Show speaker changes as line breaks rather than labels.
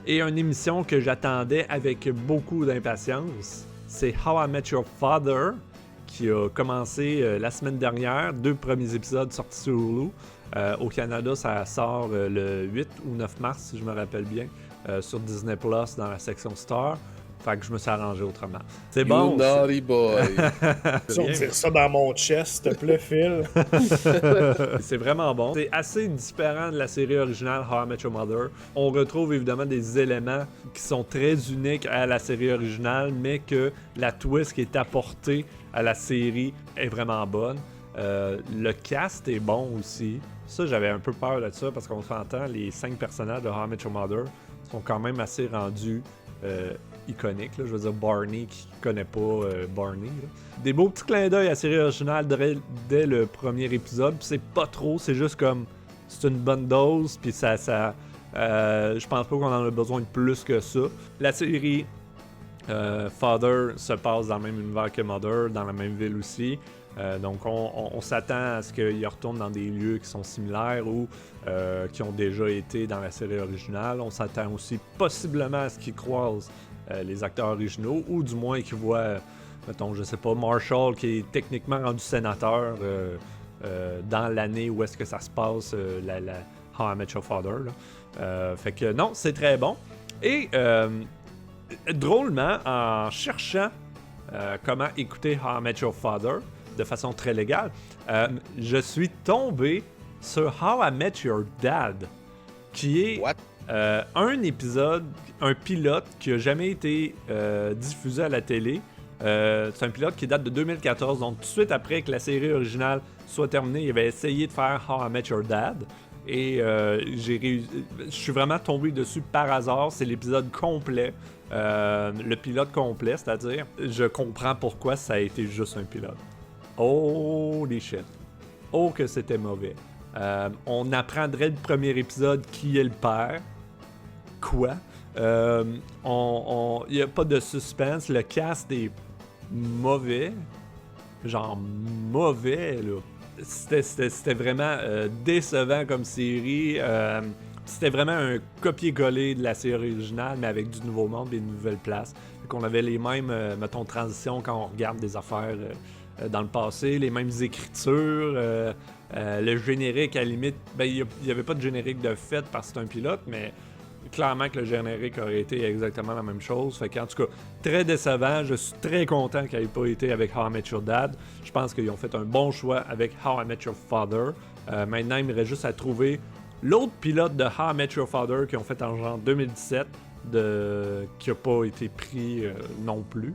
Et une émission que j'attendais avec beaucoup d'impatience, c'est How I Met Your Father, qui a commencé la semaine dernière. 2 premiers épisodes sortis sur Hulu. Au Canada, ça sort le 8 ou 9 mars, si je me rappelle bien, sur Disney Plus dans la section Star. Fait que je me suis arrangé autrement. C'est
You
bon.
naughty boy.
Sortir ça dans mon chest, s'il te plaît, Phil.
C'est vraiment bon. C'est assez différent de la série originale How I Met Your Mother. On retrouve évidemment des éléments qui sont très uniques à la série originale, mais que la twist qui est apportée à la série est vraiment bonne. Le cast est bon aussi. Ça, j'avais un peu peur de ça parce qu'on s'entend, les 5 personnages de How I Met Your Mother sont quand même assez rendus iconiques. Là. Je veux dire, Barney, qui connaît pas Barney. Là. Des beaux petits clins d'œil à la série originale dès le premier épisode. Puis c'est pas trop, c'est juste comme... C'est une bonne dose, puis ça je pense pas qu'on en a besoin de plus que ça. La série Father se passe dans le même univers que Mother, dans la même ville aussi. Donc on s'attend à ce qu'ils retournent dans des lieux qui sont similaires ou qui ont déjà été dans la série originale. On s'attend aussi possiblement à ce qu'ils croisent les acteurs originaux ou du moins qu'ils voient, mettons, je sais pas, Marshall qui est techniquement rendu sénateur dans l'année où est-ce que ça se passe, la How I Met Your Father. Là. Fait que non, c'est très bon. Et drôlement, en cherchant comment écouter How I Met Your Father de façon très légale, je suis tombé sur How I Met Your Dad, qui est un épisode, un pilote qui a jamais été diffusé à la télé. C'est un pilote qui date de 2014, donc tout de suite après que la série originale soit terminée, il avait essayé de faire How I Met Your Dad. Et je suis vraiment tombé dessus par hasard. C'est l'épisode complet, le pilote complet, c'est-à-dire, je comprends pourquoi ça a été juste un pilote. Holy shit. Oh que c'était mauvais. On apprendrait le premier épisode qui est le père. Quoi? Il n'y a pas de suspense. Le cast est mauvais. Genre mauvais, là. C'était vraiment décevant comme série. C'était vraiment un copier-coller de la série originale, mais avec du nouveau monde et une nouvelle place. Fait qu'on avait les mêmes, mettons, transitions quand on regarde des affaires dans le passé, les mêmes écritures. Le générique, à la limite, ben, il n'y avait pas de générique de fait parce que c'est un pilote, mais clairement que le générique aurait été exactement la même chose. Fait qu'en tout cas, très décevant. Je suis très content qu'il n'ait pas été avec How I Met Your Dad. Je pense qu'ils ont fait un bon choix avec How I Met Your Father. Maintenant, il me reste juste à trouver l'autre pilote de How I Met Your Father qu'ils ont fait en genre 2017, qui n'a pas été pris non plus.